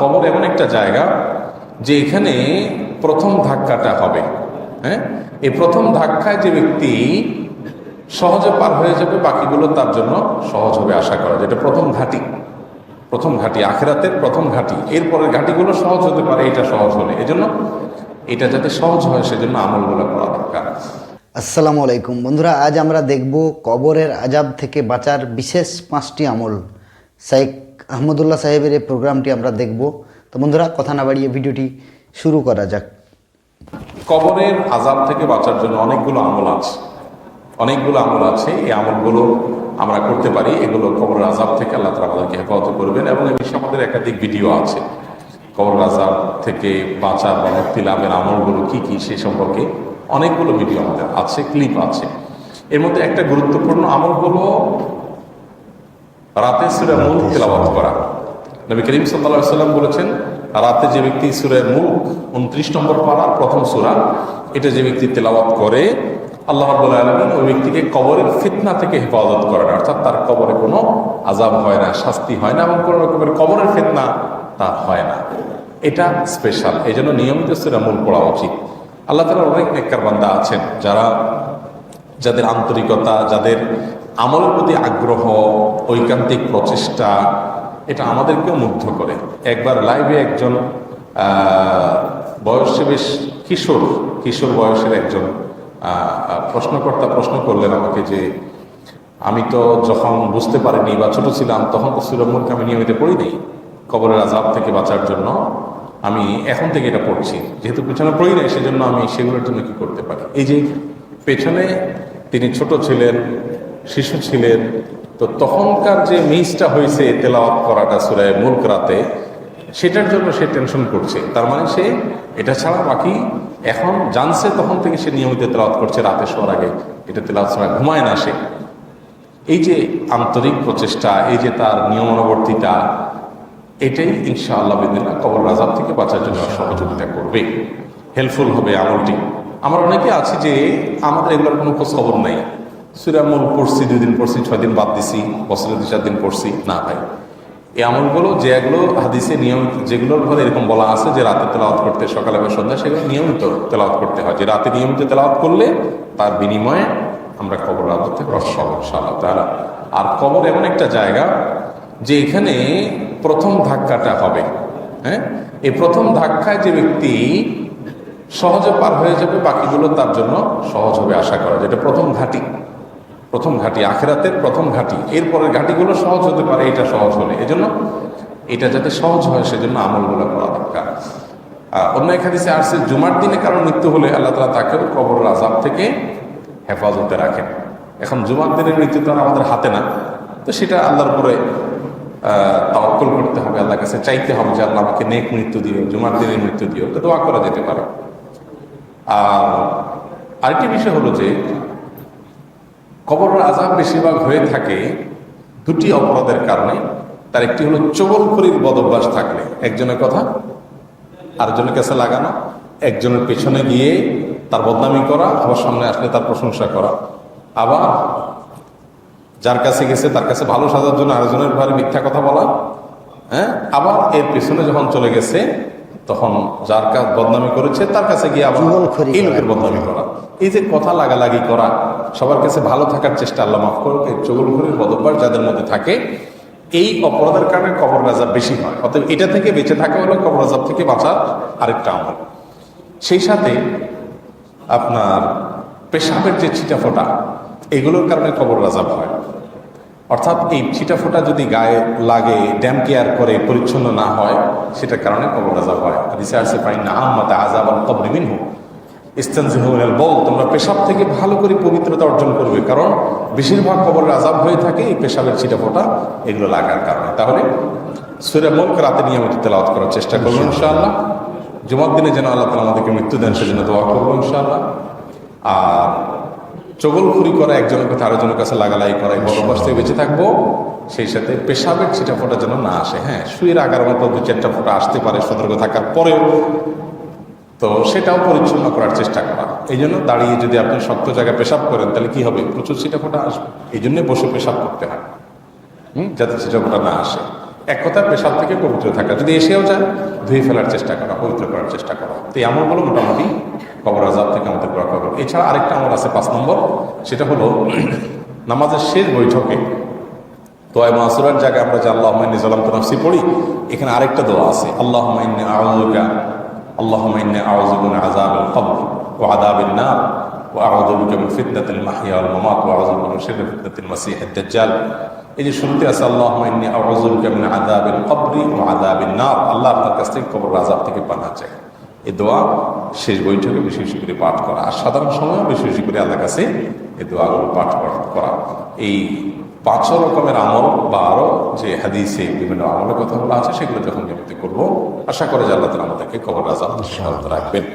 কবর এমন একটা জায়গা যে এখানে প্রথম ধাক্কাটা হবে। হ্যাঁ, এই প্রথম ধাক্কায় যে ব্যক্তি সহজে পার হয়ে যাবে, বাকিগুলো তার জন্য সহজ হবে আশা করা। যেটা প্রথম ঘাঁটি, প্রথম ঘাঁটি, আখিরাতের প্রথম ঘাঁটি। এরপরের ঘাঁটিগুলো সহজ হতে পারে এটা সহজ হলে। এজন্য এটা যাতে সহজ হয় সেজন্য আমলগুলো করা দরকার। আসসালামু আলাইকুম বন্ধুরা, আজ আমরা দেখব কবরের আজাব থেকে বাঁচার বিশেষ 5টি আমল। শেখ আহমদুল্লাহ সাহেবের এই প্রোগ্রামটি আমরা দেখব। তো বন্ধুরা, কথা না বাড়িয়ে ভিডিওটি শুরু করা যাক। কবরের আজাব থেকে বাঁচার জন্য অনেকগুলো আমল আছে, অনেকগুলো আমল আছে। এই আমলগুলো আমরা করতে পারি। এগুলো কবরের আজাব থেকে আল্লাহ তাআলা আমাদেরকে হেফাজত করবেন, এবং এই বিষয়ে আমাদের একাধিক ভিডিও আছে। কবরের আজাব থেকে বাঁচার বা মুক্তি লাভের আমলগুলো কি কি সে সম্পর্কে অনেকগুলো ভিডিও আমাদের আছে, ক্লিপ আছে। এর মধ্যে একটা গুরুত্বপূর্ণ আমল হলো রাতে সূরা মুলক তেলাওয়াত করা। নবী করিম সাল্লাল্লাহু আলাইহি ওয়াসাল্লাম বলেছেন, রাতে যে ব্যক্তি সূরা মুলক 29 নম্বর পারার প্রথম সূরা, এটা যে ব্যক্তি তেলাওয়াত করে, আল্লাহ রাব্বুল আলামিন ওই ব্যক্তিকে কবরের ফিতনা থেকে হেফাজত করেন। অর্থাৎ তার কবরে কোনো আযাব হয় না, শাস্তি হয় না, এবং কোনো রকমের কবরের ফিতনা তার হয় না। এটা স্পেশাল, এই জন্য নিয়মিত সূরা মুলক পড়া উচিত। আল্লাহ তাআলার অনেক নেককার বান্দা আছেন যাদের আন্তরিকতা, যাদের আমলের প্রতি আগ্রহ, ঐকান্তিক প্রচেষ্টা, এটা আমাদেরকেও মুগ্ধ করে। একবার লাইভে একজন বয়সে বেশ কিশোর বয়সের একজন প্রশ্নকর্তা প্রশ্ন করলেন আমাকে যে, আমি তো যখন বুঝতে পারিনি বা ছোট ছিলাম তখন তো সূরা মুলক আমি নিয়মিত পড়ি নাই, কবরের আযাব থেকে বাঁচার জন্য আমি এখন থেকে এটা পড়ছি, যেহেতু পেছনে পড়ি নাই সেজন্য আমি সেগুলোর জন্য কি করতে পারি। এই যে পেছনে তিনি ছোট ছিলেন, শিশু ছিলেন, তো তখনকার যে মিসটা হয়েছে তেলাওয়াত করাটা সূরা মুলক রাতে, সেটার জন্য সে টেনশন করছে। তার মানে সে এটা ছাড়া বাকি এখন জানছে, তখন থেকে সে নিয়মিত তেলাওয়াত করছে রাতে শোয়ার আগে। এটা তেলাওয়াত ছাড়া ঘুমায় না সে। এই যে আন্তরিক প্রচেষ্টা, এই যে তার নিয়মানুবর্তিতা, এটাই ইনশাআল্লাহ বিদিনা কবর আযাব থেকে বাঁচার জন্য সহযোগিতা করবে, হেল্পফুল হবে আমলটি। আমরা অনেকে আছি যে আমাদের এগুলোর কোনো খোঁজ খবর নাই। সূরা মুলক পড়ছি, 2 দিন পড়ছি, 6 দিন বাদ দিছি, বছরে 2-4 দিন পড়ছি না। ভাই, এই আমলগুলো যেগুলো হাদিসে নিয়মিত, যেগুলোর ঘরে এরকম বলা আছে যে রাতে তেলাওয়াত করতে, সকালে বা সন্ধ্যা, সেগুলো নিয়মিত তেলাওয়াত করতে হয়। যে রাতে নিয়মিত তেলাওয়াত করলে তার বিনিময়ে আমরা কবর আযাব থেকে রক্ষা পাবো ইনশাআল্লাহ তাআলা। আর কবর এমন একটা জায়গা যে এখানে প্রথম ধাক্কাটা হবে। হ্যাঁ, এই প্রথম ধাক্কায় যে ব্যক্তি সহজে পার হয়ে যাবে, বাকিগুলো তার জন্য সহজ হবে আশা করা। যেটা প্রথম ঘাঁটি, আখিরাতের প্রথম ঘাঁটি। এরপরের ঘাঁটিগুলো সহজ হতে পারে এটা সহজ হলে। এজন্য এটা যাতে সহজ হয় সেজন্য আমলগুলো করা দরকার। অন্য এক হাদিসে আসছে, জুমার দিনে কারণ মৃত্যু হলে আল্লাহ তাআলা তাকেও কবরের আযাব থেকে হেফাজতে রাখেন। এখন জুমার দিনের মৃত্যু তো আমাদের হাতে না, তো সেটা আল্লাহর উপরে তাওয়াক্কুল করতে হবে, আল্লাহর কাছে চাইতে হবে যে আল্লাহ আমাকে নেক মৃত্যু দিও, জুমার দিনের মৃত্যু দিও। তো দোয়া করা যেতে পারে। আর আরেকটি বিষয় হলো যে কবরের আযাব বেশিরভাগ হয়ে থাকে 2টি অপরাধের কারণে। তার একটি হলো চগলখড়ির বদভ্যাস থাকলে, একজনের কথা আরেকজনের কাছে লাগানো, একজনের পেছনে গিয়ে তার বদনামি করা, আবার সামনে আসলে তার প্রশংসা করা, আবার যার কাছে গেছে তার কাছে ভালো সাজার জন্য আরেকজনের ঘরে মিথ্যা কথা বলা। হ্যাঁ, আবার এর পেছনে যখন চলে গেছে তখন যার কাছে বদনামি করেছে তার কাছে গিয়ে আবার এই লোকের বদনামি করা। এই যে কথা লাগালাগি করা, সবার কাছে ভালো থাকার চেষ্টা, আল্লাহ মাফ করুক, এই চগলখড়ির বদভ্যাস যাদের মধ্যে থাকে, এই অপরাধের কারণে কবর আযাব বেশি হয়। অতএব এটা থেকে বেঁচে থাকা হলো কবর আযাব থেকে বাঁচার আরেকটা আমল। সেই সাথে আপনার পেশাবের যে ছিটাফোঁটা, এগুলোর কারণে কবর আযাব হয়। অর্থাৎ এই ছিটাফোঁটা যদি গায়ে লাগে, ড্যাম কেয়ার করে পরিচ্ছন্ন না হয়, সেটার কারণে কবর আযাব হয়। হাদিসে আছে, ফাইন্না আম্মাতা আযাবাল কবরি মিনহু ইস্তানজিহু মিনাল বাউল, তোমরা পেশাব থেকে ভালো করে পবিত্রতা অর্জন করবে, কারণ বেশিরভাগ কবরের আযাব হয়ে থাকে এই পেশাবের ছিটাফোঁটা এগুলো লাগার কারণে। তাহলে সূরা মুলক রাতে নিয়মিত তেলাওয়াত করার চেষ্টা করবো ইনশাআল্লাহ। জুমার দিনে যেন আল্লাহ তাআলা আমাদেরকে মৃত্যু দেন সেজন্য দোয়া করবো ইনশাআল্লাহ। আর চগলখড়ি করা, একজনের কাছে আরেকজনের কাছে লাগালাই করা, এই বদভ্যাস থেকে বেঁচে থাকবো। সেই সাথে পেশাবের ছিটাফোঁটা যেন না আসে। হ্যাঁ, শুয়ে আগার মতো 2-4টা ফোঁটা আসতে পারে সতর্ক থাকার পরেও, তো সেটাও পরিচ্ছন্ন করার চেষ্টা করা। এই জন্য দাঁড়িয়ে যদি আপনি শক্ত জায়গায় পেশাব করেন তাহলে কি হবে, প্রচুর ছিটাফোঁটা আসবে। এই জন্য বসে পেশাব করতে হয়, যাতে ছিটাফোঁটা না আসে। এক কথা পেশাব থেকে পবিত্র থাকা, যদি এসেও যায় ধুয়ে ফেলার চেষ্টা করা, পবিত্র করার চেষ্টা করা। তো এই আমলগুলো মোটামুটি কবর আযাব থেকে আমাদের রক্ষা করবে। এছাড়া আরেকটা আমল আছে 5 নম্বর, সেটা হলো নামাজের শেষ বৈঠকে দোয়া মাসুরার জায়গায় আমরা যে আল্লাহুম্মা ইন্নী যালামতু নাফসি পড়ি, এখানে আরেকটা দোয়া আছে, আল্লাহুম্মা ইন্নী আউযু মিন আযাবিল কবর ওয়া আযাবিন নার ওয়া আউযু বিকা মিন ফিতনাতিল মাহইয়া ওয়াল মামাত ওয়া আউযু বিকা মিন শাররি ফিতনাতিল মাসীহিদ দাজ্জাল। এই যে শুরুতে আছে আল্লাহুম্মা ইন্নী আউযু বিকা মিন আযাবিল কবরি ওয়া আযাবিন নার, আল্লাহ আপনার কাছ থেকে কবরের আযাব থেকে পানাহ চাই। এই দোয়া শেষ বৈঠকে বেশি বেশি করে পাঠ করা, আর সাধারণ সময় বেশি বেশি করে আল্লাহর কাছে এই দোয়াগুলো পাঠ করা। এই 5 রকমের আমল বা আরো যে হাদিসে বিভিন্ন আমলের কথা বলা আছে সেগুলো যখন নিয়মিত করবো, আশা করে যে আল্লাহ তাআলা আমাদেরকে কবর আযাব থেকে রাখবেন।